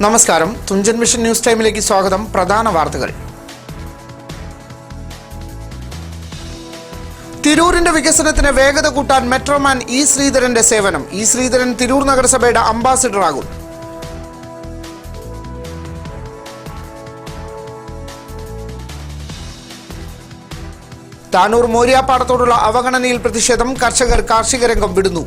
നമസ്കാരം, Thunchan mission news ടൈമിലേക്ക് സ്വാഗതം. പ്രധാന വാർത്തകൾ. തിരൂരിന്റെ വികസനത്തിന് വേഗത കൂട്ടാൻ മെട്രോമാൻ ഇ ശ്രീധരന്റെ സേവനം. ഇ ശ്രീധരൻ തിരൂർ നഗരസഭയുടെ അംബാസിഡറാകും. താനൂർ മോര്യാപ്പാടത്തോടുള്ള അവഗണനയിൽ പ്രതിഷേധം. കർഷകർ കാർഷിക രംഗം വിടുന്നു.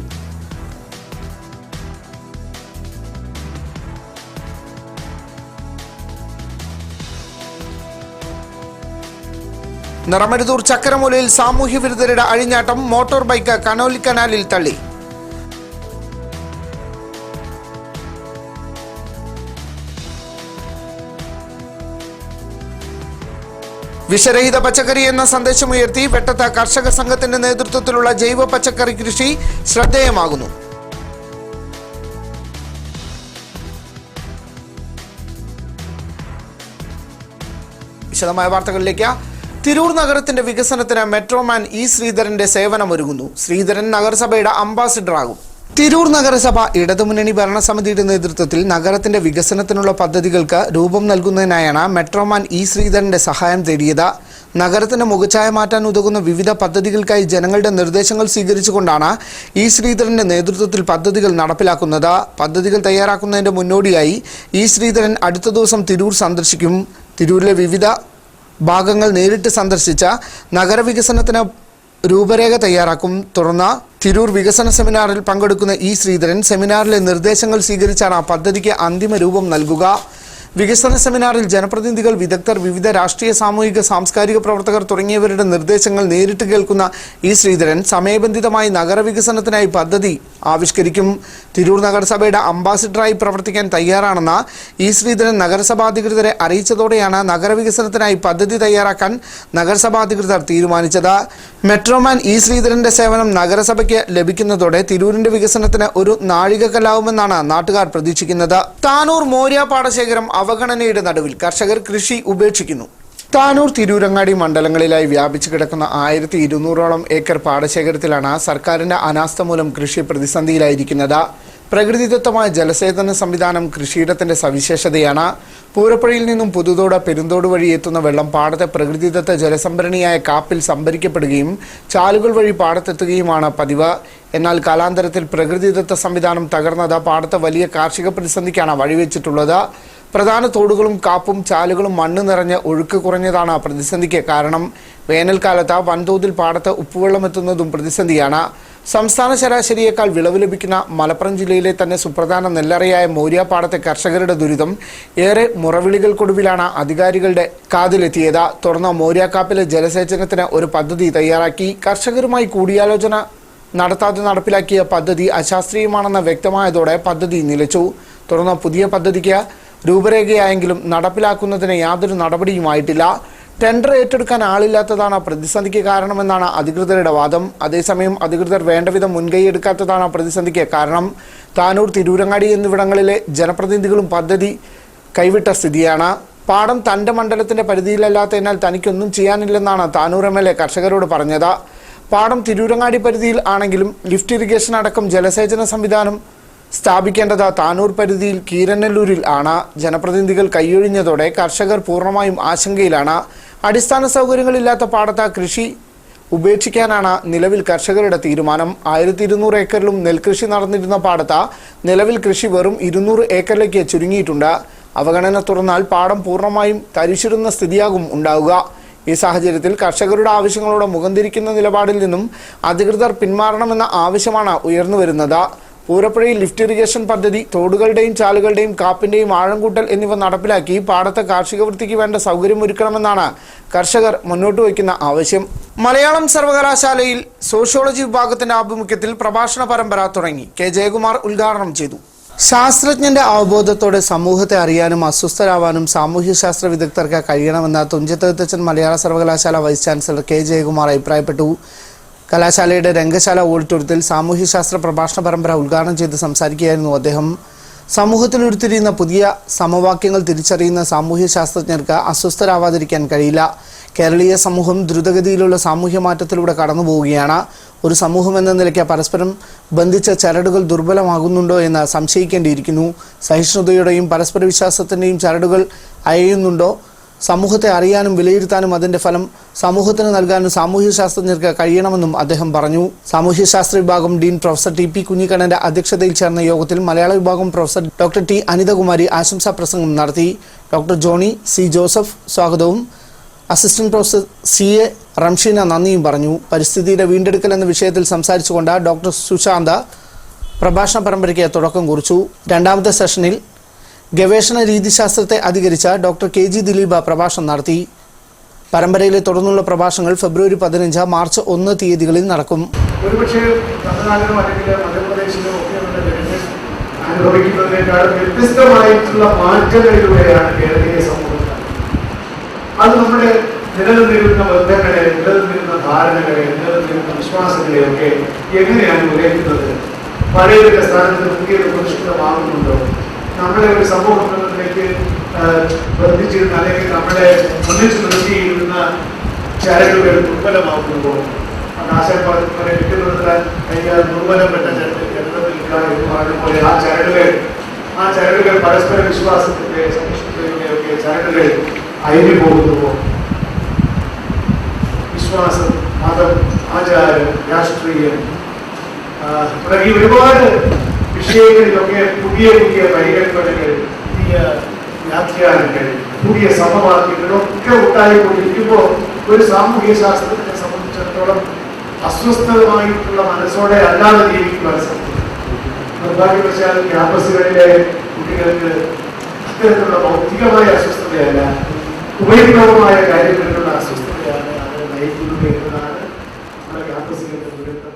നിറമരുതൂർ ചക്കരമൂലയിൽ സാമൂഹ്യ വിരുദ്ധരുടെ അഴിഞ്ഞാട്ടം. മോട്ടോർ ബൈക്ക് കനോലി കനാലിൽ തള്ളി. വിഷരഹിത പച്ചക്കറി എന്ന സന്ദേശമുയർത്തി വെട്ടത്ത് കർഷക സംഘത്തിന്റെ നേതൃത്വത്തിലുള്ള ജൈവ പച്ചക്കറി കൃഷി ശ്രദ്ധേയമാകുന്നു. വിശദമായ വാർത്തകളിലേക്ക്. തിരൂർ നഗരത്തിന്റെ വികസനത്തിന് മെട്രോമാൻ ഇ ശ്രീധരന്റെ സേവനമൊരുങ്ങുന്നു. ശ്രീധരൻ നഗരസഭയുടെ അംബാസിഡറാകും. തിരൂർ നഗരസഭ ഇടതുമുന്നണി ഭരണസമിതിയുടെ നേതൃത്വത്തിൽ നഗരത്തിന്റെ വികസനത്തിനുള്ള പദ്ധതികൾക്ക് രൂപം നൽകുന്നതിനായാണ് മെട്രോമാൻ ഇ ശ്രീധരന്റെ സഹായം തേടിയത്. നഗരത്തിന്റെ മുഖച്ഛായ മാറ്റാൻ ഉതകുന്ന വിവിധ പദ്ധതികൾക്കായി ജനങ്ങളുടെ നിർദ്ദേശങ്ങൾ സ്വീകരിച്ചുകൊണ്ടാണ് ഇ ശ്രീധരന്റെ നേതൃത്വത്തിൽ പദ്ധതികൾ നടപ്പിലാക്കുന്നത്. പദ്ധതികൾ തയ്യാറാക്കുന്നതിന്റെ മുന്നോടിയായി ഇ ശ്രീധരൻ അടുത്ത ദിവസം തിരൂർ സന്ദർശിക്കും. തിരൂരിലെ വിവിധ ഭാഗങ്ങൾ നേരിട്ട് സന്ദർശിച്ച നഗരവികസനത്തിന് രൂപരേഖ തയ്യാറാക്കും. തുടർന്ന് തിരൂർ വികസന സെമിനാറിൽ പങ്കെടുക്കുന്ന ഇ ശ്രീധരൻ സെമിനാറിലെ നിർദ്ദേശങ്ങൾ സ്വീകരിച്ചാണ് പദ്ധതിക്ക് അന്തിമ രൂപം നൽകുക. വികസന സെമിനാറിൽ ജനപ്രതിനിധികൾ, വിദഗ്ധർ, വിവിധ രാഷ്ട്രീയ, സാമൂഹിക, സാംസ്കാരിക പ്രവർത്തകർ തുടങ്ങിയവരുടെ നിർദ്ദേശങ്ങൾ നേരിട്ട് കേൾക്കുന്ന ഇ ശ്രീധരൻ സമയബന്ധിതമായി നഗരവികസനത്തിനായി പദ്ധതി ആവിഷ്കരിക്കും. തിരൂർ നഗരസഭയുടെ അംബാസിഡറായി പ്രവർത്തിക്കാൻ തയ്യാറാണെന്ന് ഇ ശ്രീധരൻ നഗരസഭാ അധികൃതരെ അറിയിച്ചതോടെയാണ് നഗരവികസനത്തിനായി പദ്ധതി തയ്യാറാക്കാൻ നഗരസഭാ അധികൃതർ തീരുമാനിച്ചത്. മെട്രോമാൻ ഇ ശ്രീധരന്റെ സേവനം നഗരസഭയ്ക്ക് ലഭിക്കുന്നതോടെ തിരൂരിന്റെ വികസനത്തിന് ഒരു നാഴികക്കല്ലാവുമെന്നാണ് നാട്ടുകാർ പ്രതീക്ഷിക്കുന്നത്. താനൂർ മോര്യാപ്പാടശേഖരം അവഗണനയുടെ നടുവിൽ. കർഷകർ കൃഷി ഉപേക്ഷിക്കുന്നു. താനൂർ, തിരൂരങ്ങാടി മണ്ഡലങ്ങളിലായി വ്യാപിച്ചു കിടക്കുന്ന 1200ഓളം ഏക്കർ പാടശേഖരത്തിലാണ് സർക്കാരിന്റെ അനാസ്ഥ മൂലം കൃഷി പ്രതിസന്ധിയിലായിരിക്കുന്നത്. പ്രകൃതിദത്തമായ ജലസേചന സംവിധാനം കൃഷിയിടത്തിന്റെ സവിശേഷതയാണ്. പൂരപ്പുഴയിൽ നിന്നും പുതുതോട്, പെരുന്തോട് വഴി എത്തുന്ന വെള്ളം പാടത്തെ പ്രകൃതിദത്ത ജലസംഭരണിയായ കാപ്പിൽ സംഭരിക്കപ്പെടുകയും ചാലുകൾ വഴി പാടത്തെത്തുകയുമാണ് പതിവ്. എന്നാൽ കാലാന്തരത്തിൽ പ്രകൃതിദത്ത സംവിധാനം തകർന്നത് പാടത്തെ വലിയ കാർഷിക പ്രതിസന്ധിക്കാണ് വഴിവെച്ചിട്ടുള്ളത്. പ്രധാന തോടുകളും കാപ്പും ചാലുകളും മണ്ണ് നിറഞ്ഞ് ഒഴുക്ക് കുറഞ്ഞതാണ് പ്രതിസന്ധിക്ക് കാരണം. വേനൽക്കാലത്ത് വൻതോതിൽ പാടത്ത് ഉപ്പുവെള്ളം എത്തുന്നതും പ്രതിസന്ധിയാണ്. സംസ്ഥാന ശരാശരിയേക്കാൾ വിളവ് ലഭിക്കുന്ന മലപ്പുറം ജില്ലയിലെ തന്നെ സുപ്രധാന നെല്ലറയായ മോര്യാപ്പാടത്തെ കർഷകരുടെ ദുരിതം ഏറെ മുറവിളികൾക്കൊടുവിലാണ് അധികാരികളുടെ കാതിലെത്തിയത്. തുടർന്ന് മോര്യാക്കാപ്പിലെ ജലസേചനത്തിന് ഒരു പദ്ധതി തയ്യാറാക്കി. കർഷകരുമായി കൂടിയാലോചന നടത്താതെ നടപ്പിലാക്കിയ പദ്ധതി അശാസ്ത്രീയമാണെന്ന് വ്യക്തമായതോടെ പദ്ധതി നിലച്ചു. തുടർന്ന് പുതിയ പദ്ധതിക്ക് രൂപരേഖയായെങ്കിലും നടപ്പിലാക്കുന്നതിന് യാതൊരു നടപടിയുമായിട്ടില്ല. ടെൻഡർ ഏറ്റെടുക്കാൻ ആളില്ലാത്തതാണ് പ്രതിസന്ധിക്ക് കാരണമെന്നാണ് അധികൃതരുടെ വാദം. അതേസമയം അധികൃതർ വേണ്ടവിധം മുൻകൈയെടുക്കാത്തതാണ് പ്രതിസന്ധിക്ക് കാരണം. താനൂർ, തിരൂരങ്ങാടി എന്നിവിടങ്ങളിലെ ജനപ്രതിനിധികളും പദ്ധതി കൈവിട്ട സ്ഥിതിയാണ്. പാടം തൻ്റെ മണ്ഡലത്തിന്റെ പരിധിയിലല്ലാത്തതിനാൽ തനിക്കൊന്നും ചെയ്യാനില്ലെന്നാണ് താനൂർ MLA കർഷകരോട് പറഞ്ഞത്. പാടം തിരൂരങ്ങാടി പരിധിയിൽ ആണെങ്കിലും ലിഫ്റ്റ് ഇറിഗേഷൻ അടക്കം ജലസേചന സംവിധാനം സ്ഥാപിക്കേണ്ടത് താനൂർ പരിധിയിൽ കീരനെല്ലൂരിൽ ആണ്. ജനപ്രതിനിധികൾ കൈയൊഴിഞ്ഞതോടെ കർഷകർ പൂർണ്ണമായും ആശങ്കയിലാണ്. അടിസ്ഥാന സൗകര്യങ്ങളില്ലാത്ത പാടത്ത് കൃഷി ഉപേക്ഷിക്കാനാണ് നിലവിൽ കർഷകരുടെ തീരുമാനം. 1200 ഏക്കറിലും നെൽകൃഷി നടന്നിരുന്ന പാടത്ത് നിലവിൽ കൃഷി വെറും 200 ഏക്കറിലേക്ക് ചുരുങ്ങിയിട്ടുണ്ട്. അവഗണന തുറന്നാൽ പാടം പൂർണ്ണമായും തരിശിടുന്ന സ്ഥിതിയാകും ഉണ്ടാവുക. ഈ സാഹചര്യത്തിൽ കർഷകരുടെ ആവശ്യങ്ങളോട് മുഖംതിരിക്കുന്ന നിലപാടിൽ നിന്നും അധികൃതർ പിന്മാറണമെന്ന ആവശ്യമാണ് ഉയർന്നുവരുന്നത്. പൂരപ്പുഴയിൽ ലിഫ്റ്റ് ഇറിഗേഷൻ പദ്ധതി, തോടുകളുടെയും ചാലുകളുടെയും കാപ്പിന്റെയും ആഴം കൂട്ടൽ എന്നിവ നടപ്പിലാക്കി പാടത്തെ കാർഷിക വൃത്തിക്ക് വേണ്ട സൗകര്യം ഒരുക്കണമെന്നാണ് കർഷകർ മുന്നോട്ട് വയ്ക്കുന്ന ആവശ്യം. മലയാളം സർവകലാശാലയിൽ സോഷ്യോളജി വിഭാഗത്തിന്റെ ആഭിമുഖ്യത്തിൽ പ്രഭാഷണ പരമ്പര തുടങ്ങി. കെ ജയകുമാർ ഉദ്ഘാടനം ചെയ്തു. ശാസ്ത്രജ്ഞന്റെ അവബോധത്തോടെ സമൂഹത്തെ അറിയാനും അസ്വസ്ഥരാവാനും സാമൂഹ്യശാസ്ത്ര വിദഗ്ധർക്ക് കഴിയണമെന്ന് തുഞ്ചത്ത് എഴുത്തച്ഛൻ മലയാള സർവകലാശാല വൈസ് ചാൻസലർ കെ ജയകുമാർ അഭിപ്രായപ്പെട്ടു. കലാശാലയുടെ രംഗശാല ഓഡിറ്റോറിയത്തിൽ സാമൂഹ്യശാസ്ത്ര പ്രഭാഷണ പരമ്പര ഉദ്ഘാടനം ചെയ്ത് സംസാരിക്കുകയായിരുന്നു അദ്ദേഹം. സമൂഹത്തിൽ ഉരുത്തിരിയുന്ന പുതിയ സമവാക്യങ്ങൾ തിരിച്ചറിയുന്ന സാമൂഹ്യശാസ്ത്രജ്ഞർക്ക് അസ്വസ്ഥരാവാതിരിക്കാൻ കഴിയില്ല. കേരളീയ സമൂഹം ദ്രുതഗതിയിലുള്ള സാമൂഹ്യ മാറ്റത്തിലൂടെ കടന്നുപോവുകയാണ്. ഒരു സമൂഹം എന്ന നിലയ്ക്ക് പരസ്പരം ബന്ധിച്ച ചരടുകൾ ദുർബലമാകുന്നുണ്ടോ എന്ന് സംശയിക്കേണ്ടിയിരിക്കുന്നു. സഹിഷ്ണുതയുടെയും പരസ്പര വിശ്വാസത്തിൻ്റെയും ചരടുകൾ അയയുന്നുണ്ടോ? സമൂഹത്തെ അറിയാനും വിലയിരുത്താനും അതിൻ്റെ ഫലം സമൂഹത്തിന് നൽകാനും സാമൂഹ്യ ശാസ്ത്രജ്ഞർക്ക് കഴിയണമെന്നും അദ്ദേഹം പറഞ്ഞു. സാമൂഹ്യശാസ്ത്ര വിഭാഗം ഡീൻ പ്രൊഫസർ ടി.പി. കുഞ്ഞിക്കണ്ണന്റെ അധ്യക്ഷതയിൽ ചേർന്ന യോഗത്തിൽ മലയാള വിഭാഗം പ്രൊഫസർ ഡോക്ടർ ടി. അനിതകുമാരി ആശംസാ പ്രസംഗം നടത്തി. Doctor Johny C. ജോസഫ് സ്വാഗതവും അസിസ്റ്റന്റ് പ്രൊഫസർ C.A. റംഷീന നന്ദിയും പറഞ്ഞു. പരിസ്ഥിതിയുടെ വീണ്ടെടുക്കൽ എന്ന വിഷയത്തിൽ സംസാരിച്ചുകൊണ്ട് ഡോക്ടർ സുശാന്ത പ്രഭാഷണ പരമ്പരയ്ക്ക് തുടക്കം കുറിച്ചു. രണ്ടാമത്തെ സെഷനിൽ ഗവേഷണ രീതിശാസ്ത്രത്തെ അധികരിച്ച ഡോക്ടർ K.G. ദിലീപ് പ്രഭാഷണം നടത്തി. പരമ്പരയിലെ തുടർന്നുള്ള പ്രഭാഷണങ്ങൾ ഫെബ്രുവരി 15, മാർച്ച് 1 തീയതികളിൽ നടക്കും. ഒരുപക്ഷെ തമിഴ്നാടിനോ അല്ലെങ്കിൽ മധ്യപ്രദേശിലോ ഒക്കെ അനുഭവിക്കുന്നതിനേക്കാൾ വ്യത്യസ്തമായിട്ടുള്ള മാറ്റങ്ങളിലൂടെയാണ് കേരളീയ സമൂഹം. അത് നമ്മുടെ നിലനിന്നിരുന്ന ബന്ധങ്ങളെ, നിലനിന്നിരുന്ന ധാരണകളെ, നിലനിന്നിരുന്ന വിശ്വാസങ്ങളെയൊക്കെ എങ്ങനെയാണ് ഉയർത്തുന്നത്? പഴയതിന്റെ സ്ഥാനത്ത് പുതിയത് പ്രതിഷ്ഠിതമാകുന്നുണ്ടോ? നമ്മളെ ഒരു സമൂഹം എന്നതിലേക്ക് ബന്ധിച്ചിരുന്ന അല്ലെങ്കിൽ നമ്മളെ ഒന്നിച്ചു നിർത്തിയിരുന്ന ചരടുകൾ ദുർബലമാകുന്നുണ്ടോ? അത് ആശയപ്പാടുകളെ വിട്ടുനിർത്താൻ കഴിഞ്ഞാൽ ദുർബലപ്പെട്ട പോലെ ആ ചരടുകൾ പരസ്പര വിശ്വാസത്തിന്റെ സഹിഷ്ണുതയുടെയൊക്കെ ചരടുകൾ അയഞ്ഞു പോകുന്നുവോ? വിശ്വാസം, മതം, ആചാരം, രാഷ്ട്രീയം തുടങ്ങി ഒരുപാട് വിഷയങ്ങളിലൊക്കെ പുതിയ പുതിയ പരികല്പനകൾ, പുതിയ വ്യാഖ്യാനങ്ങൾ, പുതിയ സമവാക്യങ്ങളൊക്കെ ഉണ്ടായിക്കൊണ്ടിരിക്കുമ്പോൾ ഒരു സാമൂഹ്യ ശാസ്ത്രത്തിനെ സംബന്ധിച്ചിടത്തോളം അസ്വസ്ഥമായിട്ടുള്ള മനസ്സോടെ അല്ലാതെ ജീവിക്കുവാൻ സാധിക്കും. നിർഭാഗ്യവശാൽ ക്യാമ്പസുകളിലെ കുട്ടികൾക്ക് അത്തരത്തിലുള്ള ഭൗതികമായ അസ്വസ്ഥതയല്ല, ഉപരിപ്ലവമായ കാര്യങ്ങളിലുള്ള അസ്വസ്ഥതയാണ് അത് നയിക്കുന്നത് എന്നതാണ് നമ്മുടെ ക്യാമ്പസുകളുടെ ദുരന്തം.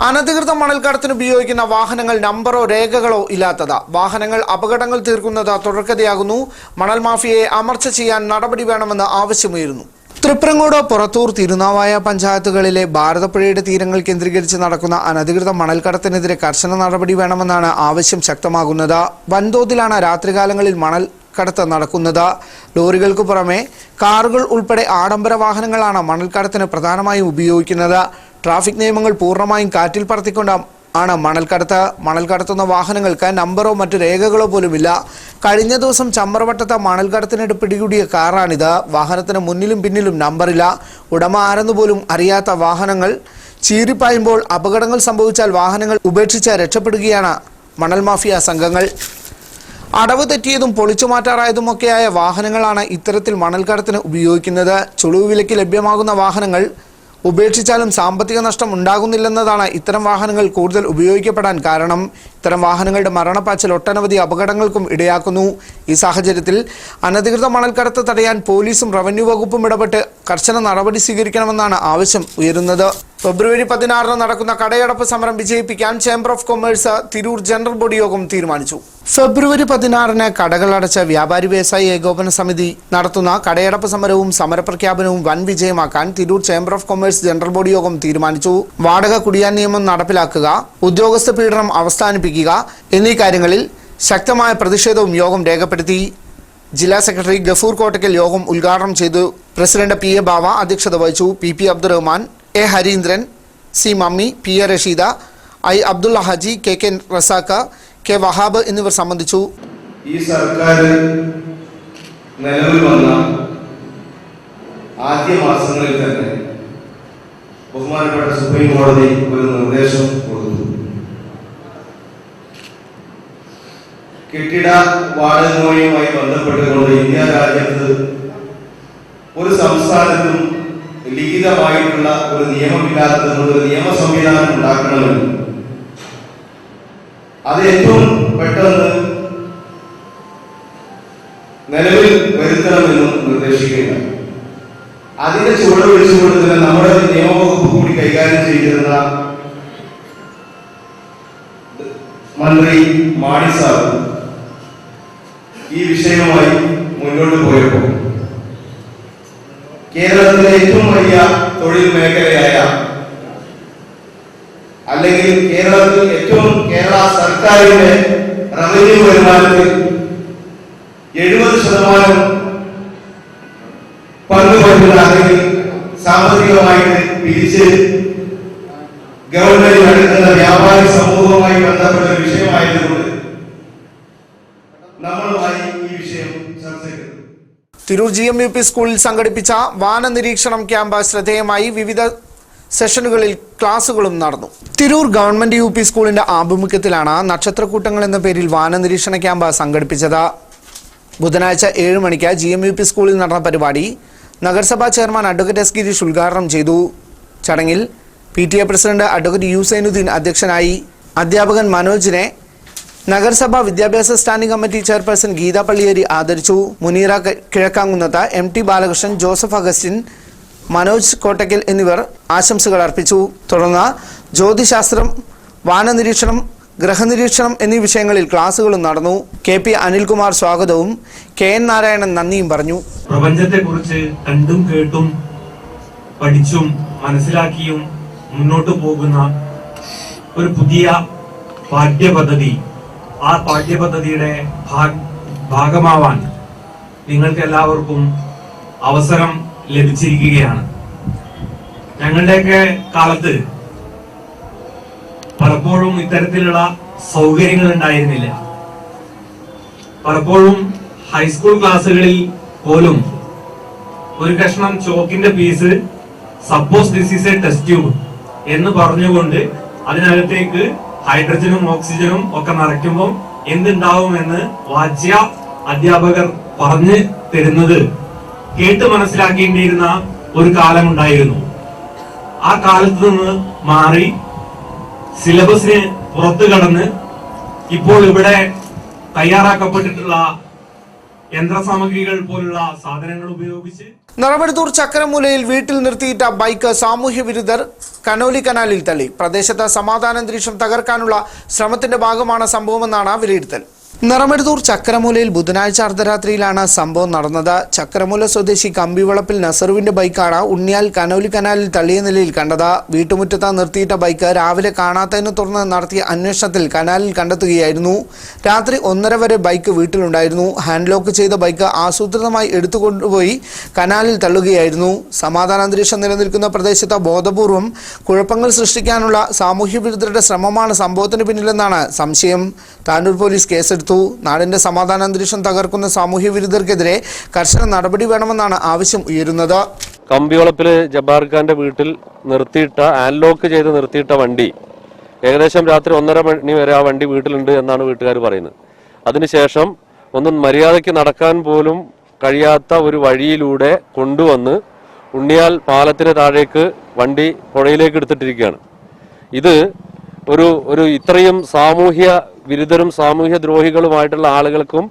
അനധികൃത മണൽക്കടത്തിന് ഉപയോഗിക്കുന്ന വാഹനങ്ങൾ നമ്പറോ രേഖകളോ ഇല്ലാത്തത് വാഹനങ്ങൾ അപകടങ്ങൾ തീർക്കുന്നത് തുടർക്കഥയാകുന്നു. മണൽ മാഫിയയെ അമർച്ച ചെയ്യാൻ നടപടി വേണമെന്ന് ആവശ്യമുയരുന്നു. തൃപ്രങ്ങോട്, പുറത്തൂർ, തിരുനാവായ പഞ്ചായത്തുകളിലെ ഭാരതപ്പുഴയുടെ തീരങ്ങൾ കേന്ദ്രീകരിച്ച് നടക്കുന്ന അനധികൃത മണൽക്കടത്തിനെതിരെ കർശന നടപടി വേണമെന്നാണ് ആവശ്യം ശക്തമാകുന്നത്. വൻതോതിലാണ് രാത്രികാലങ്ങളിൽ മണൽ കടത്ത് നടക്കുന്നത്. ലോറികൾക്ക് പുറമെ കാറുകൾ ഉൾപ്പെടെ ആഡംബര വാഹനങ്ങളാണ് മണൽക്കടത്തിന് പ്രധാനമായും ഉപയോഗിക്കുന്നത്. ട്രാഫിക് നിയമങ്ങൾ പൂർണ്ണമായും കാറ്റിൽ പറത്തിക്കൊണ്ട് ആണ് മണൽക്കടത്ത്. മണൽക്കടത്തുന്ന വാഹനങ്ങൾക്ക് നമ്പറോ മറ്റു രേഖകളോ പോലുമില്ല. കഴിഞ്ഞ ദിവസം ചമ്രവട്ടത്ത് മണൽക്കടത്തിനിടെ പിടികൂടിയ കാറാണിത്. വാഹനത്തിന് മുന്നിലും പിന്നിലും നമ്പറില്ല. ഉടമ ആരെന്ന് പോലും അറിയാത്ത വാഹനങ്ങൾ ചീറിപ്പായുമ്പോൾ അപകടങ്ങൾ സംഭവിച്ചാൽ വാഹനങ്ങൾ ഉപേക്ഷിച്ച് രക്ഷപ്പെടുകയാണ് മണൽ മാഫിയ സംഘങ്ങൾ. അടവ് തെറ്റിയതും പൊളിച്ചു മാറ്റാറായതുമൊക്കെയായ വാഹനങ്ങളാണ് ഇത്തരത്തിൽ മണൽക്കടത്തിന് ഉപയോഗിക്കുന്നത്. ചുളിവ് വിലയ്ക്ക് ലഭ്യമാകുന്ന വാഹനങ്ങൾ ഉപേക്ഷിച്ചാലും സാമ്പത്തിക നഷ്ടം ഉണ്ടാകുന്നില്ലെന്നതാണ് ഇത്തരം വാഹനങ്ങൾ കൂടുതൽ ഉപയോഗിക്കപ്പെടാൻ കാരണം. ഇത്തരം വാഹനങ്ങളുടെ മരണപ്പാച്ചിൽ ഒട്ടനവധി അപകടങ്ങൾക്കും ഇടയാക്കുന്നു. ഈ സാഹചര്യത്തിൽ അനധികൃത മണൽക്കടത്ത് തടയാൻ പോലീസും റവന്യൂ വകുപ്പും ഇടപെട്ട് കർശന നടപടി സ്വീകരിക്കണമെന്നാണ് ആവശ്യം ഉയരുന്നത്. ഫെബ്രുവരി 16 നടക്കുന്ന കടയടപ്പ് സമരം വിജയിപ്പിക്കാൻ chamber of commerce Tirur general body യോഗം തീരുമാനിച്ചു. ഫെബ്രുവരി 16 കടകളടച്ച വ്യാപാരി വ്യവസായി ഏകോപന സമിതി നടത്തുന്ന കടയടപ്പ് സമരവും സമരപ്രഖ്യാപനവും വൻ വിജയമാക്കാൻ Tirur chamber of commerce general body യോഗം തീരുമാനിച്ചു. വാടക കുടിയാൻ നിയമം നടപ്പിലാക്കുക, ഉദ്യോഗസ്ഥ പീഡനം അവസാനിപ്പിക്കുക എന്നീ കാര്യങ്ങളിൽ ശക്തമായ പ്രതിഷേധവും യോഗം രേഖപ്പെടുത്തി. ജില്ലാ സെക്രട്ടറി ഗഫൂർ കോട്ടക്കൽ യോഗം ഉദ്ഘാടനം ചെയ്തു. President P.A. ബാവ അധ്യക്ഷത വഹിച്ചു. P.P. Abdurahman, A. Harindran, C. Mammi, P.A. Rasheeda, I. Abdulla Haji, K. Razak, K. Wahab എന്നിവർ സംബന്ധിച്ചു. ഈ സർക്കാർ നിലവിൽ വന്ന ആദ്യ മാസങ്ങളിൽ തന്നെ ബഹുമാനപ്പെട്ട സുപ്രീം കോടതി ഒരു നിർദ്ദേശം കൊടുത്തു. കെട്ടിട വാടകയുമായി ബന്ധപ്പെട്ടുകൊണ്ട് ഇന്ത്യ രാജ്യത്ത് ഒരു സംസ്ഥാനത്തും ലിഖിതമായിട്ടുള്ള ഒരു നിയമമില്ലാത്തതുകൊണ്ട് ഒരു നിയമ സംവിധാനം ഉണ്ടാക്കണമെന്നും അത് ഏറ്റവും പെട്ടെന്ന് നിലവിൽ വരുത്തണമെന്നും നിർദ്ദേശിക്കുകയാണ്. അതിന്റെ ചുവട് പിടിച്ചുകൊണ്ട് തന്നെ നമ്മുടെ നിയമവകുപ്പ് കൂടി കൈകാര്യം ചെയ്തിരുന്ന മന്ത്രി മാണി സാബ് ഈ വിഷയവുമായി മുന്നോട്ട് പോയപ്പോൾ കേരളത്തിലെ ഏറ്റവും വലിയ തൊഴിൽ മേഖലയായ അല്ലെങ്കിൽ കേരളത്തിൽ ഏറ്റവും കേരള സർക്കാരിന്റെ റവന്യൂ വരുമാനത്തിൽ 70% പങ്ക് പറ്റുന്ന അല്ലെങ്കിൽ സാമ്പത്തികമായിട്ട് പിരിച്ച് ഗവൺമെന്റ് നടത്തുന്ന വ്യാപാരി സമൂഹവുമായി ബന്ധപ്പെട്ട ഒരു വിഷയമായതുകൊണ്ട് നമ്മളുമായി ഈ വിഷയം ചർച്ച ചെയ്തു. തിരൂർ GMUP സ്കൂളിൽ സംഘടിപ്പിച്ച വാന നിരീക്ഷണം ക്യാമ്പ് ശ്രദ്ധേയമായി. വിവിധ സെഷനുകളിൽ ക്ലാസുകളും നടന്നു. തിരൂർ ഗവൺമെന്റ് UP സ്കൂളിന്റെ ആഭിമുഖ്യത്തിലാണ് നക്ഷത്രക്കൂട്ടങ്ങൾ എന്ന പേരിൽ വാന നിരീക്ഷണ ക്യാമ്പ് സംഘടിപ്പിച്ചത്. ബുധനാഴ്ച 7 മണിക്ക് GMUP സ്കൂളിൽ നടന്ന പരിപാടി നഗരസഭാ ചെയർമാൻ അഡ്വക്കേറ്റ് S. ഗിരീഷ് ഉദ്ഘാടനം ചെയ്തു. ചടങ്ങിൽ PTA president advocate U. Zainuddin അധ്യക്ഷനായി. അധ്യാപകൻ മനോജിനെ നഗരസഭാ വിദ്യാഭ്യാസ standing committee chairperson Geetha Palliyeri ആദരിച്ചു. Muneera Kizhakkankunnath, MT Balakrishnan, Joseph Augustine, Manoj Kottakkal എന്നിവർ ആശംസകൾ അർപ്പിച്ചു. തുടർന്ന് ജ്യോതിശാസ്ത്രം, വാനനിരീക്ഷണം, ഗ്രഹനിരീക്ഷണം എന്നീ വിഷയങ്ങളിൽ ക്ലാസുകളും നടന്നു. KP അനിൽകുമാർ സ്വാഗതവും KN നാരായണൻ നന്ദിയും പറഞ്ഞു. പ്രപഞ്ചത്തെക്കുറിച്ച് കണ്ടും കേട്ടും പഠിച്ചും മനസ്സിലാക്കിയും മുന്നോട്ട് പോകുന്ന ഒരു പുതിയ പാഠ്യപദ്ധതി, ആ പാഠ്യപദ്ധതിയുടെ ഭാഗമാവാൻ നിങ്ങൾക്ക് എല്ലാവർക്കും അവസരം ലഭിച്ചിരിക്കുകയാണ്. ഞങ്ങളുടെയൊക്കെ കാലത്ത് പലപ്പോഴും ഇത്തരത്തിലുള്ള സൗകര്യങ്ങൾ ഉണ്ടായിരുന്നില്ല. പലപ്പോഴും ഹൈസ്കൂൾ ക്ലാസ്സുകളിൽ പോലും ഒരു കഷ്ണം ചോക്കിന്റെ piece, suppose this is a test tube എന്ന് പറഞ്ഞുകൊണ്ട് അതിനകത്തേക്ക് ഹൈഡ്രജനും ഓക്സിജനും ഒക്കെ നിറയ്ക്കുമ്പോൾ എന്തുണ്ടാവുമെന്ന് വാച്യ അധ്യാപകർ പറഞ്ഞു തരുന്നത് കേട്ട് മനസ്സിലാക്കേണ്ടിയിരുന്ന ഒരു കാലമുണ്ടായിരുന്നു. ആ കാലത്ത് നിന്ന് മാറി സിലബസിന് പുറത്തു കടന്ന് ഇപ്പോൾ ഇവിടെ തയ്യാറാക്കപ്പെട്ടിട്ടുള്ള യന്ത്രസാമഗ്രികൾ പോലുള്ള സാധനങ്ങൾ ഉപയോഗിച്ച് നറവെടുത്തൂർ ചക്കരമൂലയിൽ വീട്ടിൽ നിർത്തിയിട്ട ബൈക്ക് സാമൂഹ്യ വിരുദ്ധർ കനോലി കനാലിൽ തള്ളി. പ്രദേശത്ത് സമാധാനാന്തരീക്ഷം തകർക്കാനുള്ള ശ്രമത്തിന്റെ ഭാഗമാണ് സംഭവമെന്നാണ് വിലയിരുത്തൽ. നിറമെടുത്തൂർ ചക്കരമൂലയിൽ ബുധനാഴ്ച അർദ്ധരാത്രിയിലാണ് സംഭവം നടന്നത്. ചക്കരമൂല സ്വദേശി കമ്പിവളപ്പിൽ നസറുവിന്റെ ബൈക്കാണ് ഉണ്ണിയാൽ കനോലി കനാലിൽ തള്ളിയ നിലയിൽ കണ്ടത്. വീട്ടുമുറ്റത്ത് നിർത്തിയിട്ട ബൈക്ക് രാവിലെ കാണാത്തതിനെ തുടർന്ന് നടത്തിയ അന്വേഷണത്തിൽ കനാലിൽ കണ്ടെത്തുകയായിരുന്നു. രാത്രി 1:30 വരെ ബൈക്ക് വീട്ടിലുണ്ടായിരുന്നു. ഹാൻഡ് ലോക്ക് ചെയ്ത ബൈക്ക് ആസൂത്രിതമായി എടുത്തുകൊണ്ടുപോയി കനാലിൽ തള്ളുകയായിരുന്നു. സമാധാനാന്തരീക്ഷം നിലനിൽക്കുന്ന പ്രദേശത്ത് ബോധപൂർവം കുഴപ്പങ്ങൾ സൃഷ്ടിക്കാനുള്ള സാമൂഹ്യ വിരുദ്ധരുടെ ശ്രമമാണ് സംഭവത്തിന് പിന്നിലെന്നാണ് സംശയം. താനൂർ പോലീസ് കേസെടുത്തു. നാടിന്റെ സമാധാനാന്തരീക്ഷം തകർക്കുന്ന സാമൂഹ്യ വിരുദ്ധർക്കെതിരെ കർശന നടപടി വേണമെന്നാണ് ആവശ്യം ഉയരുന്നത്. കമ്പിവളപ്പില് ജബ്ബാർ ഖാന്റെ വീട്ടിൽ നിർത്തിയിട്ട ആൻലോക്ക് ചെയ്ത് നിർത്തിയിട്ട വണ്ടി ഏകദേശം രാത്രി 1:30 മണി വരെ ആ വണ്ടി വീട്ടിലുണ്ട് എന്നാണ് വീട്ടുകാർ പറയുന്നത്. അതിനുശേഷം ഒന്നും മര്യാദയ്ക്ക് നടക്കാൻ പോലും കഴിയാത്ത ഒരു വഴിയിലൂടെ കൊണ്ടുവന്ന് ഉണ്ണിയാൽ പാലത്തിന് താഴേക്ക് വണ്ടി പുഴയിലേക്ക് എടുത്തിട്ടിരിക്കുകയാണ്. ഇത് ഒരു ഇത്രയും സാമൂഹ്യ വിരുദ്ധരും സാമൂഹ്യ ദ്രോഹികളുമായിട്ടുള്ള ആളുകൾക്കും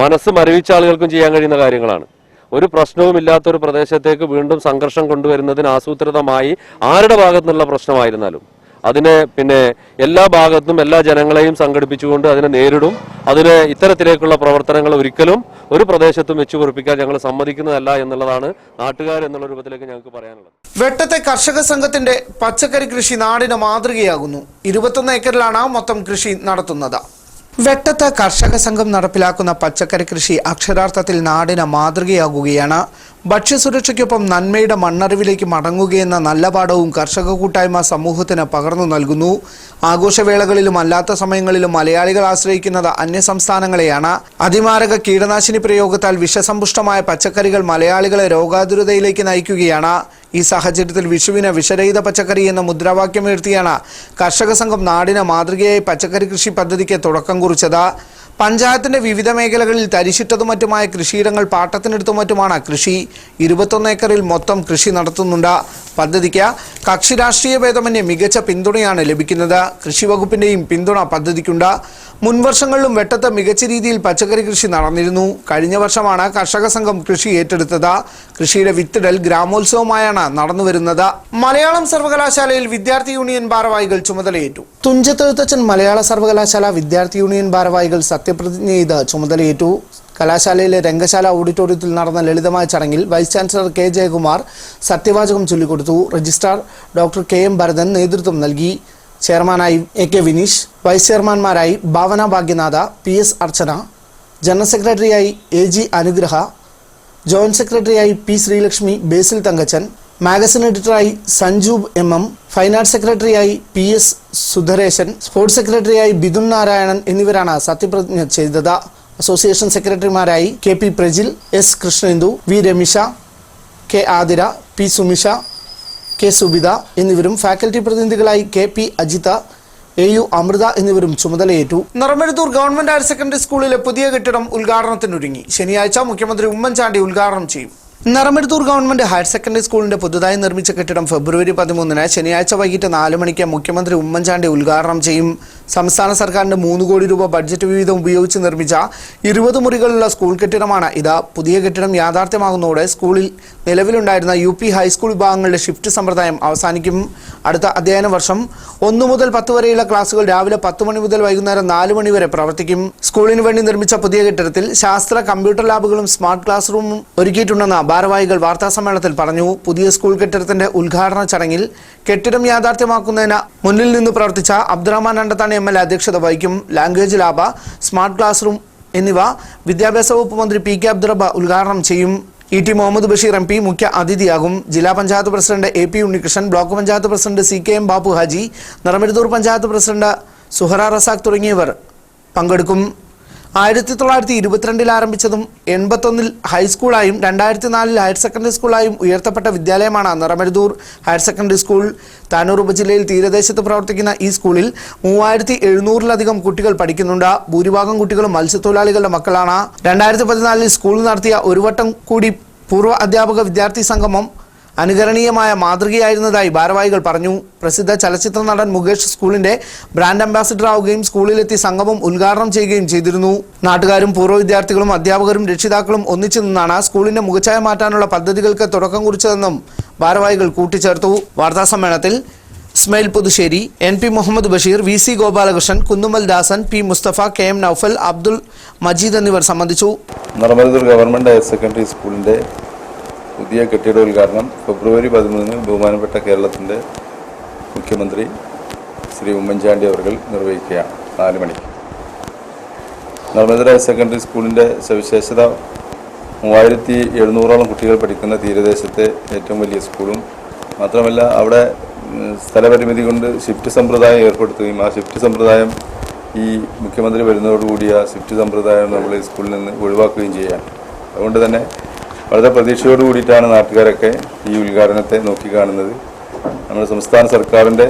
മനസ്സ് മരവിച്ച ആളുകൾക്കും ചെയ്യാൻ കഴിയുന്ന കാര്യങ്ങളാണ്. ഒരു പ്രശ്നവുമില്ലാത്ത ഒരു പ്രദേശത്തേക്ക് വീണ്ടും സംഘർഷം കൊണ്ടുവരുന്നതിന് ആസൂത്രിതമായി ആരുടെ ഭാഗത്തു നിന്നുള്ള പ്രശ്നമായിരുന്നാലും അതിനെ എല്ലാ ഭാഗത്തും എല്ലാ ജനങ്ങളെയും സംഘടിപ്പിച്ചുകൊണ്ട് അതിനെ നേരിടും. അതിന് ഇത്തരത്തിലേക്കുള്ള പ്രവർത്തനങ്ങൾ ഒരിക്കലും ഒരു പ്രദേശത്തും വെച്ചു പൊറിപ്പിക്കാൻ ഞങ്ങൾ സമ്മതിക്കുന്നതല്ല എന്നുള്ളതാണ് നാട്ടുകാർ എന്നുള്ള രൂപത്തിലേക്ക് ഞങ്ങൾക്ക് പറയാനുള്ളത്. വെട്ടത്തെ കർഷക സംഘത്തിന്റെ പച്ചക്കറി കൃഷി നാടിന് മാതൃകയാകുന്നു. 21 ഏക്കറിലാണ് മൊത്തം കൃഷി നടത്തുന്നത്. വെട്ടത്ത് കർഷക സംഘം നടപ്പിലാക്കുന്ന പച്ചക്കറി കൃഷി അക്ഷരാർത്ഥത്തിൽ നാടിന് മാതൃകയാകുകയാണ്. ഭക്ഷ്യസുരക്ഷയ്ക്കൊപ്പം നന്മയുടെ മണ്ണറിവിലേക്ക് മടങ്ങുകയെന്ന നല്ല പാഠവും കർഷക കൂട്ടായ്മ സമൂഹത്തിന് പകർന്നു നൽകുന്നു. ആഘോഷവേളകളിലും അല്ലാത്ത സമയങ്ങളിലും മലയാളികൾ ആശ്രയിക്കുന്നത് അന്യസംസ്ഥാനങ്ങളെയാണ്. അതിമാരക കീടനാശിനി പ്രയോഗത്താൽ വിഷസമ്പുഷ്ടമായ പച്ചക്കറികൾ മലയാളികളെ രോഗാതുരതയിലേക്ക് നയിക്കുകയാണ്. ഈ സാഹചര്യത്തിൽ വിഷുവിന് വിഷരഹിത പച്ചക്കറി എന്ന മുദ്രാവാക്യമുയർത്തിയാണ് കർഷക സംഘം നാടിന് മാതൃകയായി പച്ചക്കറി കൃഷി പദ്ധതിക്ക് തുടക്കം കുറിച്ചത്. പഞ്ചായത്തിന്റെ വിവിധ മേഖലകളിൽ തരിശിട്ടതും മറ്റുമായ കൃഷിയിടങ്ങൾ പാട്ടത്തിനെടുത്തും മറ്റുമാണ് കൃഷി. 21 ഏക്കറിൽ മൊത്തം കൃഷി നടത്തുന്നുണ്ട്. പദ്ധതിക്ക് കക്ഷി രാഷ്ട്രീയ ഭേദമന്യേ മികച്ച പിന്തുണയാണ് ലഭിക്കുന്നത്. കൃഷി വകുപ്പിന്റെയും പിന്തുണ പദ്ധതിക്കുണ്ട്. മുൻവർഷങ്ങളിലും വെട്ടത്ത് മികച്ച രീതിയിൽ പച്ചക്കറി കൃഷി നടന്നിരുന്നു. കഴിഞ്ഞ വർഷമാണ് കർഷക സംഘം കൃഷി ഏറ്റെടുത്തത്. കൃഷിയുടെ വിത്തിടൽ ഗ്രാമോത്സവമായാണ് നടന്നുവരുന്നത്. മലയാളം സർവകലാശാലയിൽ വിദ്യാർത്ഥി യൂണിയൻ ഭാരവാഹികൾ ചുമതലയേറ്റു. തുഞ്ചത്തെഴുത്തച്ഛൻ മലയാള സർവകലാശാല വിദ്യാർത്ഥി യൂണിയൻ ഭാരവാഹികൾ സത്യപ്രതിജ്ഞ ചെയ്ത് ചുമതലയേറ്റു. കലാശാലയിലെ രംഗശാല ഓഡിറ്റോറിയത്തിൽ നടന്ന ലളിതമായ ചടങ്ങിൽ വൈസ് ചാൻസലർ K. ജയകുമാർ സത്യവാചകം ചൊല്ലിക്കൊടുത്തു. രജിസ്ട്രാർ ഡോക്ടർ KM ഭരതൻ നേതൃത്വം നൽകി. ചെയർമാനായി AK. വിനീഷ്, വൈസ് ചെയർമാൻമാരായി ഭാവന ഭാഗ്യനാഥ, PS. അർച്ചന, ജനറൽ സെക്രട്ടറിയായി AG. അനുഗ്രഹ, ജോയിന്റ് സെക്രട്ടറിയായി P Sreelakshmi, Basil Thankachan, magazine എഡിറ്ററായി സഞ്ജൂബ് MM, ഫൈൻ ആർട്സ് സെക്രട്ടറിയായി PS സുധരേശൻ, സ്പോർട്സ് സെക്രട്ടറിയായി ബിദുൻ നാരായണൻ എന്നിവരാണ് സത്യപ്രതിജ്ഞ ചെയ്തത്. അസോസിയേഷൻ സെക്രട്ടറിമാരായി KP Prajil, S Krishnendu, V Ramisha, K Athira, P Sumisha, K Subitha എന്നിവരും ഫാക്കൽറ്റി പ്രതിനിധികളായി KP അജിത, AU അമൃത എന്നിവരും ചുമതലയേറ്റു. നറമരുതൂർ ഗവൺമെന്റ് ഹയർ സെക്കൻഡറി സ്കൂളിലെ പുതിയ കെട്ടിടം ഉദ്ഘാടനത്തിനൊരുങ്ങി. ശനിയാഴ്ച മുഖ്യമന്ത്രി ഉമ്മൻചാണ്ടി ഉദ്ഘാടനം ചെയ്യും. നറമരുതൂർ ഗവൺമെന്റ് ഹയർ സെക്കൻഡറി സ്കൂളിന്റെ പുതുതായി നിർമ്മിച്ച കെട്ടിടം ഫെബ്രുവരി 13 ശനിയാഴ്ച വൈകിട്ട് 4 മണിക്ക് മുഖ്യമന്ത്രി ഉമ്മൻചാണ്ടി ഉദ്ഘാടനം ചെയ്യും. സംസ്ഥാന സർക്കാരിന്റെ 3 കോടി രൂപ ബഡ്ജറ്റ് വിഹിതം ഉപയോഗിച്ച് നിർമ്മിച്ച 20 മുറികളുള്ള സ്കൂൾ കെട്ടിടമാണ് ഇത്. പുതിയ കെട്ടിടം യാഥാർത്ഥ്യമാകുന്നതോടെ സ്കൂളിൽ നിലവിലുണ്ടായിരുന്ന UP ഹൈസ്കൂൾ വിഭാഗങ്ങളുടെ ഷിഫ്റ്റ് സമ്പ്രദായം അവസാനിക്കും. അടുത്ത അധ്യയന വർഷം 1 മുതൽ 10 വരെയുള്ള ക്ലാസുകൾ രാവിലെ 10 മണി മുതൽ വൈകുന്നേരം 4 മണി വരെ പ്രവർത്തിക്കും. സ്കൂളിന് വേണ്ടി നിർമ്മിച്ച പുതിയ കെട്ടിടത്തിൽ ശാസ്ത്ര കമ്പ്യൂട്ടർ ലാബുകളും സ്മാർട്ട് ക്ലാസ് റൂമും ഒരുക്കിയിട്ടുണ്ടെന്ന് ഭാരവാഹികൾ വാർത്താസമ്മേളനത്തിൽ പറഞ്ഞു. പുതിയ സ്കൂൾ കെട്ടിടത്തിന്റെ ഉദ്ഘാടന ചടങ്ങിൽ കെട്ടിടം യാഥാർത്ഥ്യമാക്കുന്നതിന് മുന്നിൽ നിന്ന് പ്രവർത്തിച്ച അബ്ദുറഹ്മാൻ രണ്ടത്താണി MLA അധ്യക്ഷത വഹിക്കും. Language lab, smart class room എന്നിവ വിദ്യാഭ്യാസ വകുപ്പ് മന്ത്രി PK അബ്ദുറബ്ബ ഉദ്ഘാടനം ചെയ്യും. ET മുഹമ്മദ് ബഷീർ MP മുഖ്യ അതിഥിയാകും. ജില്ലാ panchayat president AP Unnikrishnan, block panchayat president CKM Bappu Haji, Naramaruthur panchayat president Suhara Razak തുടങ്ങിയവർ പങ്കെടുക്കും. 1922 ആരംഭിച്ചതും 81 ഹൈസ്കൂളായും 2004 ഹയർ സെക്കൻഡറി സ്കൂളായും ഉയർത്തപ്പെട്ട വിദ്യാലയമാണ് Naramaruthur higher secondary school. Tanur ഉപജില്ലയിൽ തീരദേശത്ത് പ്രവർത്തിക്കുന്ന ഈ സ്കൂളിൽ 3700-ലധികം കുട്ടികൾ പഠിക്കുന്നുണ്ട്. ഭൂരിഭാഗം കുട്ടികളും മത്സ്യത്തൊഴിലാളികളുടെ മക്കളാണ്. 2014 സ്കൂളിൽ നടത്തിയ ഒരു വട്ടം കൂടി പൂർവ്വ അധ്യാപക വിദ്യാർത്ഥി സംഗമം അനുകരണീയമായ മാതൃകയായിരുന്നതായി ഭാരവാഹികൾ പറഞ്ഞു. പ്രസിദ്ധ ചലച്ചിത്ര നടൻ മുകേഷ് സ്കൂളിന്റെ ബ്രാൻഡ് അംബാസിഡർ ആവുകയും സ്കൂളിലെത്തി സംഗമം ഉദ്ഘാടനം ചെയ്യുകയും ചെയ്തിരുന്നു. നാട്ടുകാരും പൂർവ്വ വിദ്യാർത്ഥികളും അധ്യാപകരും രക്ഷിതാക്കളും ഒന്നിച്ചു നിന്നാണ് സ്കൂളിന്റെ മുഖച്ഛായ മാറ്റാനുള്ള പദ്ധതികൾക്ക് തുടക്കം കുറിച്ചതെന്നും ഭാരവാഹികൾ കൂട്ടിച്ചേർത്തു. വാർത്താസമ്മേളനത്തിൽ ഇസ്മയിൽ പുതുശ്ശേരി, NP മുഹമ്മദ് ബഷീർ, VC ഗോപാലകൃഷ്ണൻ, കുന്നുമൽ ദാസൻ, P മുസ്തഫ, KM നൌഫൽ, അബ്ദുൾ മജീദ് എന്നിവർ സംബന്ധിച്ചു. നറമരുതൂർ ഗവൺമെന്റ് ഹയർ സെക്കൻഡറി സ്കൂളിന്റെ പുതിയ കെട്ടിട ഉദ്ഘാടനം ഫെബ്രുവരി 13 ബഹുമാനപ്പെട്ട കേരളത്തിൻ്റെ മുഖ്യമന്ത്രി ശ്രീ ഉമ്മൻചാണ്ടി അവർ നിർവഹിക്കുകയാണ് 4 മണിക്ക്. നർമ്മദ ഹയർ സെക്കൻഡറി സ്കൂളിൻ്റെ സവിശേഷത 3700ഓളം കുട്ടികൾ പഠിക്കുന്ന തീരദേശത്തെ ഏറ്റവും വലിയ സ്കൂളും മാത്രമല്ല അവിടെ സ്ഥലപരിമിതി കൊണ്ട് ഷിഫ്റ്റ് സമ്പ്രദായം ഏർപ്പെടുത്തുകയും ആ ഷിഫ്റ്റ് സമ്പ്രദായം ഈ മുഖ്യമന്ത്രി വരുന്നതോടുകൂടി ആ ഷിഫ്റ്റ് സമ്പ്രദായം നമ്മൾ ഈ സ്കൂളിൽ നിന്ന് ഒഴിവാക്കുകയും ചെയ്യാം. അതുകൊണ്ട് തന്നെ വളരെ പ്രതീക്ഷയോട് കൂടിയിട്ടാണ് നാട്ടുകാരൊക്കെ ഈ ഉദ്ഘാടനത്തെ നോക്കിക്കാണുന്നത്. നമ്മുടെ സംസ്ഥാന സർക്കാരിൻ്റെ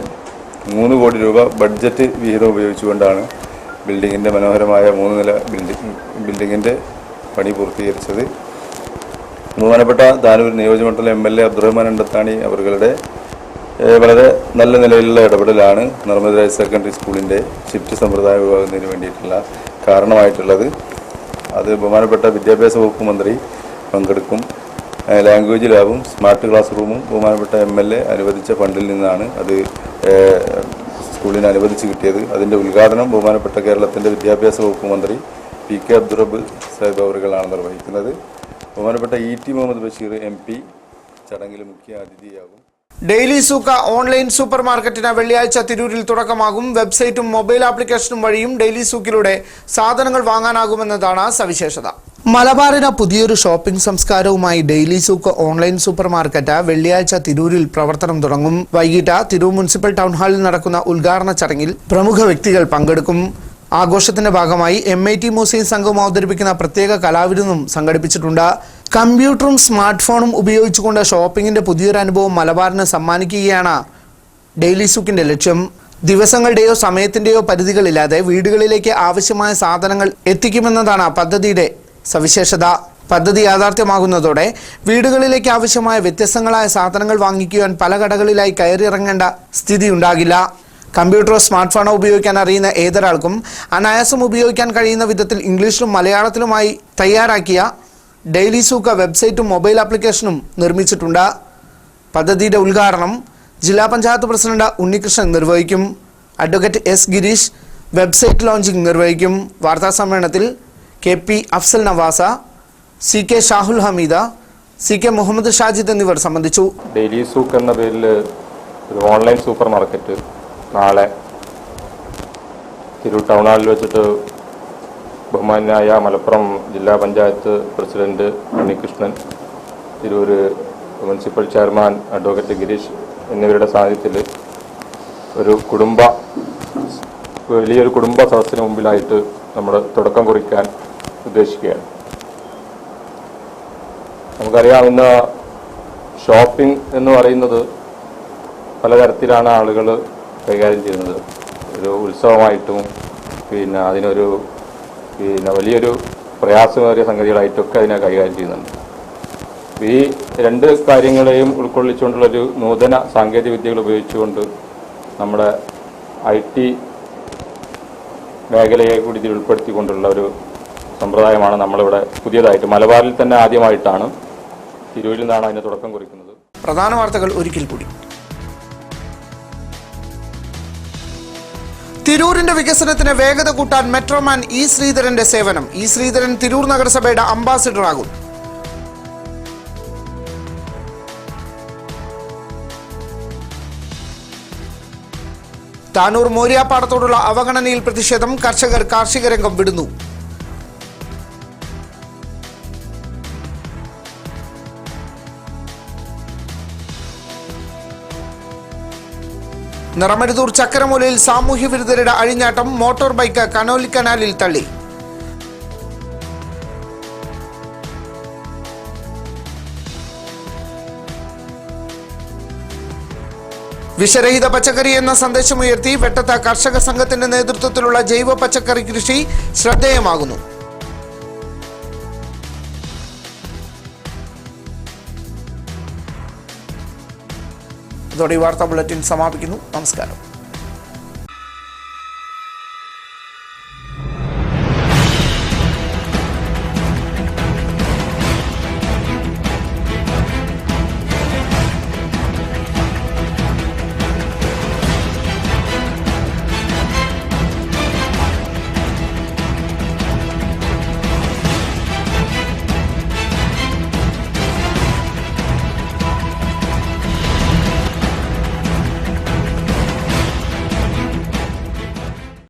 3 കോടി രൂപ ബഡ്ജറ്റ് വിഹിതം ഉപയോഗിച്ചുകൊണ്ടാണ് ബിൽഡിങ്ങിൻ്റെ മനോഹരമായ 3 നില ബിൽഡിങ്ങിൻ്റെ പണി പൂർത്തീകരിച്ചത്. ബഹുമാനപ്പെട്ട താനൂർ നിയോജകമണ്ഡലം MLA അബ്ദുറഹ്മാൻ രണ്ടത്താണി അവരുടെ വളരെ നല്ല നിലയിലുള്ള ഇടപെടലാണ് നർമ്മദ ഹയർ സെക്കൻഡറി സ്കൂളിൻ്റെ ഷിഫ്റ്റ് സമ്പ്രദായം ഒഴിവാക്കുന്നതിന് വേണ്ടിയിട്ടുള്ള കാരണമായിട്ടുള്ളത്. അത് ബഹുമാനപ്പെട്ട വിദ്യാഭ്യാസ വകുപ്പ് മന്ത്രി പങ്കെടുക്കും. ലാംഗ്വേജ് ലാബും സ്മാർട്ട് ക്ലാസ് റൂമും ബഹുമാനപ്പെട്ട MLA അനുവദിച്ച ഫണ്ടിൽ നിന്നാണ് അത് സ്കൂളിന് അനുവദിച്ച് കിട്ടിയത്. അതിൻ്റെ ഉദ്ഘാടനം ബഹുമാനപ്പെട്ട കേരളത്തിൻ്റെ വിദ്യാഭ്യാസ വകുപ്പ് മന്ത്രി PK അബ്ദുറബ്ബ് സാഹിബ് അവറുകളാണ് നിർവഹിക്കുന്നത്. ബഹുമാനപ്പെട്ട ET മുഹമ്മദ് ബഷീർ MP ചടങ്ങിൽ മുഖ്യ അതിഥിയാകും. ഡെയിലി സൂക്ക ഓൺലൈൻ സൂപ്പർ മാർക്കറ്റിന് വെള്ളിയാഴ്ച തിരൂരിൽ തുടക്കമാകും. വെബ്സൈറ്റും മൊബൈൽ ആപ്ലിക്കേഷനും വഴിയും ഡെയിലി സൂക്കിലൂടെ സാധനങ്ങൾ വാങ്ങാനാകുമെന്നതാണ് സവിശേഷത. മലബാറിന് പുതിയൊരു ഷോപ്പിംഗ് സംസ്കാരവുമായി daily souk online super market വെള്ളിയാഴ്ച തിരൂരിൽ പ്രവർത്തനം തുടങ്ങും. വൈകിട്ട് തിരൂർ മുനിസിപ്പൽ ടൗൺ ഹാളിൽ നടക്കുന്ന ഉദ്ഘാടന ചടങ്ങിൽ പ്രമുഖ വ്യക്തികൾ പങ്കെടുക്കും. ആഘോഷത്തിന്റെ ഭാഗമായി MIT മ്യൂസിയം സംഘം അവതരിപ്പിക്കുന്ന പ്രത്യേക കലാവിരുന്നും സംഘടിപ്പിച്ചിട്ടുണ്ട്. കമ്പ്യൂട്ടറും സ്മാർട്ട് ഫോണും ഉപയോഗിച്ചുകൊണ്ട് ഷോപ്പിംഗിന്റെ പുതിയൊരു അനുഭവം മലബാറിന് സമ്മാനിക്കുകയാണ് ഡെയിലി സൂക്കിന്റെ ലക്ഷ്യം. ദിവസങ്ങളുടെയോ സമയത്തിന്റെയോ പരിധികളില്ലാതെ വീടുകളിലേക്ക് ആവശ്യമായ സാധനങ്ങൾ എത്തിക്കുമെന്നതാണ് പദ്ധതിയുടെ സവിശേഷത. പദ്ധതി യാഥാർത്ഥ്യമാകുന്നതോടെ വീടുകളിലേക്ക് ആവശ്യമായ വ്യത്യസ്തങ്ങളായ സാധനങ്ങൾ വാങ്ങിക്കുവാൻ പല കടകളിലായി കയറിയിറങ്ങേണ്ട സ്ഥിതി ഉണ്ടാകില്ല. കമ്പ്യൂട്ടറോ സ്മാർട്ട് ഫോണോ ഉപയോഗിക്കാൻ അറിയുന്ന ഏതൊരാൾക്കും അനായാസം ഉപയോഗിക്കാൻ കഴിയുന്ന വിധത്തിൽ ഇംഗ്ലീഷിലും മലയാളത്തിലുമായി തയ്യാറാക്കിയ ഡെയിലി സൂക്ക വെബ്സൈറ്റും മൊബൈൽ ആപ്ലിക്കേഷനും നിർമ്മിച്ചിട്ടുണ്ട്. പദ്ധതിയുടെ ഉദ്ഘാടനം ജില്ലാ പഞ്ചായത്ത് പ്രസിഡന്റ് ഉണ്ണികൃഷ്ണൻ നിർവഹിക്കും. Advocate S Girish website launching നിർവഹിക്കും. വാർത്താസമ്മേളനത്തിൽ KP Afsal Nevasa, CK Shahul Hameeda, CK Muhammad Shajid എന്നിവർ സംബന്ധിച്ചു. ഡെയിലി സൂക്ക് എന്ന പേരിൽ ഒരു ഓൺലൈൻ സൂപ്പർ മാർക്കറ്റ് നാളെ തിരൂർ ടൗൺ ഹാളിൽ വെച്ചിട്ട് ബഹുമാനായ മലപ്പുറം ജില്ലാ panchayat president Unnikrishnan, Tirur municipal chairman advocate Girish എന്നിവരുടെ സാന്നിധ്യത്തിൽ വലിയൊരു കുടുംബ സദസ്സിന് മുമ്പിലായിട്ട് നമ്മൾ തുടക്കം കുറിക്കാൻ ഉദ്ദേശിക്കുകയാണ്. നമുക്കറിയാവുന്ന ഷോപ്പിംഗ് എന്ന് പറയുന്നത് പലതരത്തിലാണ് ആളുകൾ കൈകാര്യം ചെയ്യുന്നത്. ഒരു ഉത്സവമായിട്ടും അതിനൊരു വലിയൊരു പ്രയാസമേറിയ സംഗതികളായിട്ടൊക്കെ അതിനെ കൈകാര്യം ചെയ്യുന്നുണ്ട്. ഈ രണ്ട് കാര്യങ്ങളെയും ഉൾക്കൊള്ളിച്ചുകൊണ്ടുള്ളൊരു നൂതന സാങ്കേതിക വിദ്യകൾ ഉപയോഗിച്ചുകൊണ്ട് നമ്മുടെ IT മേഖലയെ കൂടി ഇതിൽ ഉൾപ്പെടുത്തിക്കൊണ്ടുള്ള ഒരു സമ്പ്രദായമാണ് നമ്മളിവിടെ പുതിയതായിട്ട് മലബാറിൽ തന്നെ ആദ്യമായിട്ടാണ്, തിരൂരിൽ നിന്നാണ് അതിന് തുടക്കം കുറിക്കുന്നത്. പ്രധാന വാർത്തകൾ ഒരിക്കൽ കൂടി. തിരൂരിന്റെ വികസനത്തിന് വേഗത കൂട്ടാൻ മെട്രോമാൻ ഇ ശ്രീധരന്റെ സേവനം. ഇ ശ്രീധരൻ തിരൂർ നഗരസഭയുടെ അംബാസിഡറാകും. താനൂർ മോര്യാപ്പാടത്തോടുള്ള അവഗണനയിൽ പ്രതിഷേധം. കർഷകർ കാർഷിക രംഗം വിടുന്നു. നിറമരുതൂർ ചക്കരമൂലയിൽ സാമൂഹ്യ വിരുദ്ധരുടെ അഴിഞ്ഞാട്ടം. മോട്ടോർ ബൈക്ക് കനോലിക്കനാലിൽ തള്ളി. വിഷരഹിത പച്ചക്കറി എന്ന സന്ദേശമുയർത്തി വെട്ടത്ത കർഷക സംഘത്തിന്റെ നേതൃത്വത്തിലുള്ള ജൈവ പച്ചക്കറി കൃഷി ശ്രദ്ധേയമാകുന്നു. ഇതോടെ ഈ വാർത്താ ബുള്ളറ്റിൻ സമാപിക്കുന്നു. നമസ്കാരം.